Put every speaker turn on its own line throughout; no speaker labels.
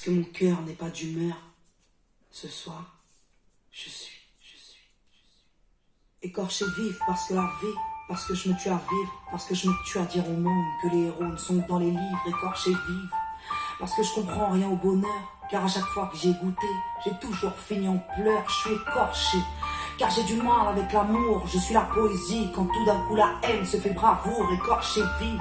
que mon cœur n'est pas d'humeur. Ce soir, je suis écorché vif parce que la vie, parce que je me tue à vivre, parce que je me tue à dire au monde que les héros ne sont que dans les livres. Écorché vif parce que je comprends rien au bonheur, car à chaque fois que j'ai goûté, j'ai toujours fini en pleurs. Je suis écorché car j'ai du mal avec l'amour. Je suis la poésie quand tout d'un coup la haine se fait bravoure. Écorché vif,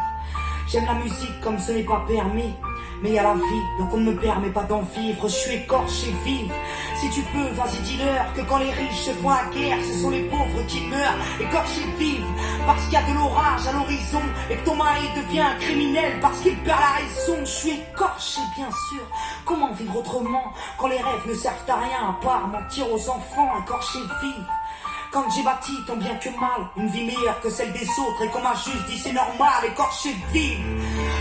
j'aime la musique comme ce n'est pas permis, mais il y a la vie, donc on ne me permet pas d'en vivre. Je suis écorché vif. Si tu peux, vas-y dis-leur que quand les riches se font la guerre, ce sont les pauvres qui meurent. Écorché vif parce qu'il y a de l'orage à l'horizon et que ton mari devient un criminel parce qu'il perd la raison. Je suis écorché bien sûr. Comment vivre autrement quand les rêves ne servent à rien à part mentir aux enfants? Écorché vif quand j'ai bâti tant bien que mal une vie meilleure que celle des autres et qu'on m'a juste dit c'est normal. Écorché vif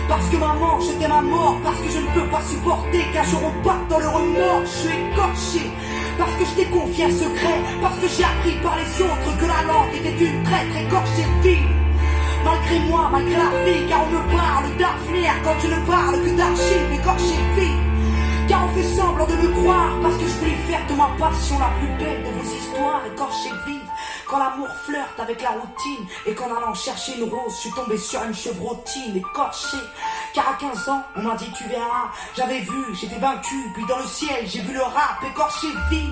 parce que maman je t'aime à mort, parce que je ne peux pas supporter qu'un jour on parte dans le remords. Je suis écorché parce que je t'ai confié un secret, parce que j'ai appris par les autres que la langue était une traître. Écorché vif malgré moi, malgré la vie, car on me parle d'avenir quand je ne parle que d'archives. Écorché vif car on fait semblant de me croire, parce que je voulais faire de ma passion la plus belle de vos histoires. Écorché vif quand l'amour flirte avec la routine et qu'en allant chercher une rose, je suis tombé sur une chevrotine. Écorché car à 15 ans, on m'a dit tu verras, j'avais vu, j'étais vaincu, puis dans le ciel, j'ai vu le rap. Écorché vif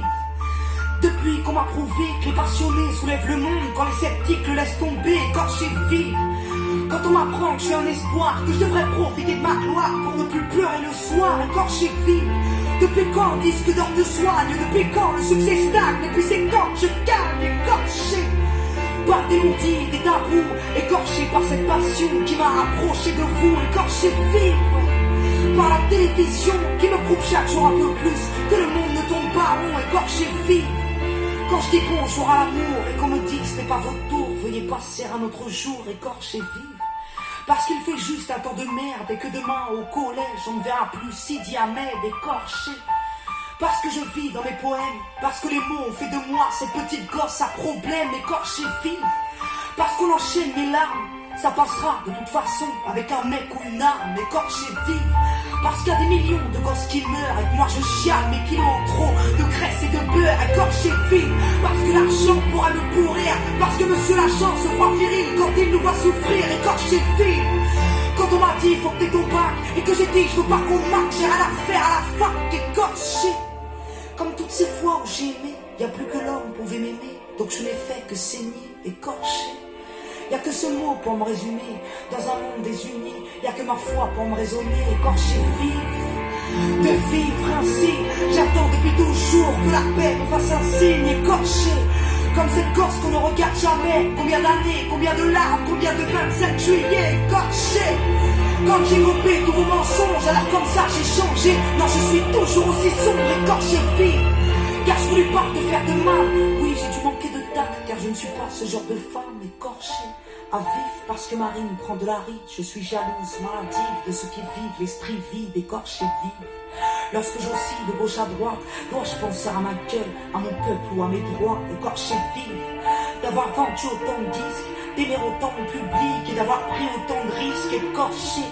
depuis qu'on m'a prouvé que les passionnés soulèvent le monde quand les sceptiques le laissent tomber. Écorché vif quand on m'apprend que je suis un espoir, que je devrais profiter de ma gloire pour ne plus pleurer le soir. Écorché vif depuis quand le disque d'or te soigne, depuis quand le succès stagne, et puis c'est quand je gagne. Écorché par des non-dits, des tabous, écorché par cette passion qui m'a rapproché de vous. Écorché vif par la télévision qui me prouve chaque jour un peu plus que le monde ne tombe pas rond. Écorché vif quand je dis bonjour à l'amour et qu'on me dit que ce n'est pas votre tour, veuillez passer un autre jour. Écorché vif parce qu'il fait juste un temps de merde et que demain au collège on ne verra plus Sidi Ahmed. Écorché parce que je vis dans mes poèmes, parce que les mots ont fait de moi cette petite gosse à problème. Écorché vif parce qu'on enchaîne mes larmes, ça passera de toute façon avec un mec ou une arme. Écorché vif parce qu'il y a des millions de gosses qui meurent et que moi je chiale mes kilos en trop de graisse et de beurre. Écorché vif parce que l'argent pourra me pourrir, parce que monsieur l'agent se croit viril quand il nous voit souffrir. Écorché vif quand on m'a dit faut que t'aies ton bac et que j'ai dit je veux pas qu'on marque, j'ai rien à faire à la fac. Écorché comme toutes ces fois où j'ai aimé, y a plus que l'homme pouvait m'aimer, donc je n'ai fait que saigner. Écorché y a que ce mot pour me résumer, dans un monde désuni, y a que ma foi pour me raisonner. Écorché vif de vivre ainsi, j'attends depuis toujours que la paix me fasse un signe. Écorché comme cette gosse qu'on ne regarde jamais, combien d'années, combien de larmes, combien de 27 juillet. Écorché quand j'ai coupé tous vos mensonges, alors comme ça j'ai changé, non je suis toujours aussi sombre. Écorché vif car je voulais pas te faire de mal, oui j'ai dû manquer de tact car je ne suis pas ce genre de femme. Écorché à vif parce que Marine prend de la rite, je suis jalouse, maladive de ceux qui vivent l'esprit vide. Écorché vif lorsque j'oscille de gauche à droite, dois-je penser à ma gueule, à mon peuple ou à mes droits? Écorché vif d'avoir vendu autant de disques, d'aimer autant mon public et d'avoir pris autant de risques. Écorché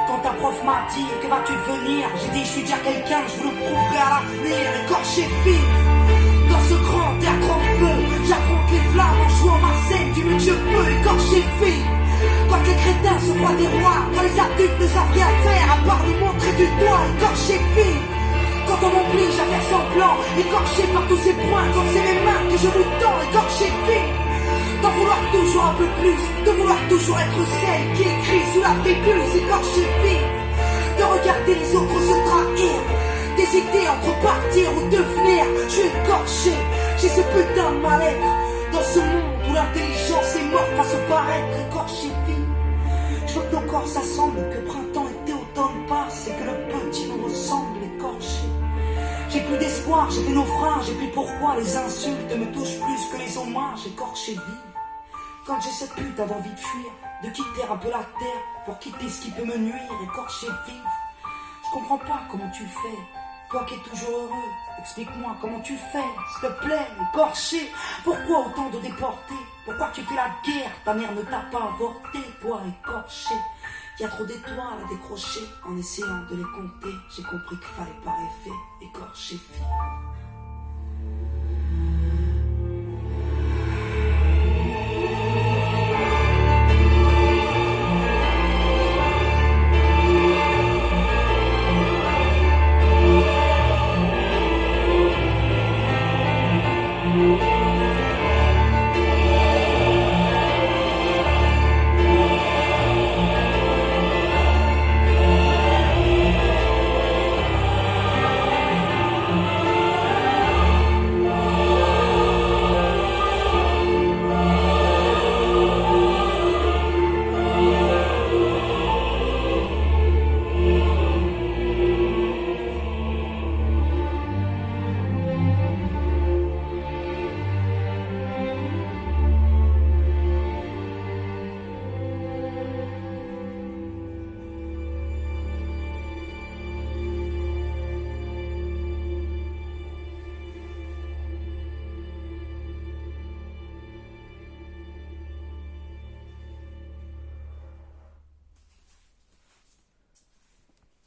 quand ta prof m'a dit que vas-tu devenir, j'ai dit je suis déjà quelqu'un, je vous le prouverai à l'avenir. Écorché vif dans ce grand théâtre en feu, j'affronte les flammes en jouant ma scène du mieux que je peux. Écorché vif quand les crétins se croient des rois, quand les adultes ne savent rien faire à part nous montrer du doigt. Écorché vif quand on m'oblige à faire semblant, écorché par tous ces points, quand c'est mes mains que je vous tends. Écorché vif d'en vouloir toujours un peu plus, de vouloir toujours être celle qui écrit sous la prépuce. Écorché vif de regarder les autres se trahir, d'hésiter entre partir ou devenir. Je suis écorché, j'ai ce putain de mal-être dans ce monde où l'intelligence est morte à se paraître. Écorché vif je veux que nos corps s'assemblent, que printemps, été, automne passe et que le petit nous ressemble. Écorché j'ai plus d'espoir, j'ai fait naufrage, et puis pourquoi les insultes me touchent plus que les hommages. Écorché vif quand j'ai cette putain d'envie de fuir, de quitter un peu la terre pour quitter ce qui peut me nuire. Écorché vif je comprends pas comment tu fais, toi qui es toujours heureux, explique-moi comment tu fais, s'il te plaît. Écorché pourquoi autant de déportés, pourquoi tu fais la guerre, ta mère ne t'a pas avorté, toi. Écorché Y a trop d'étoiles à décrocher. En essayant de les compter, j'ai compris qu'il fallait pas rêver, écorcher vie.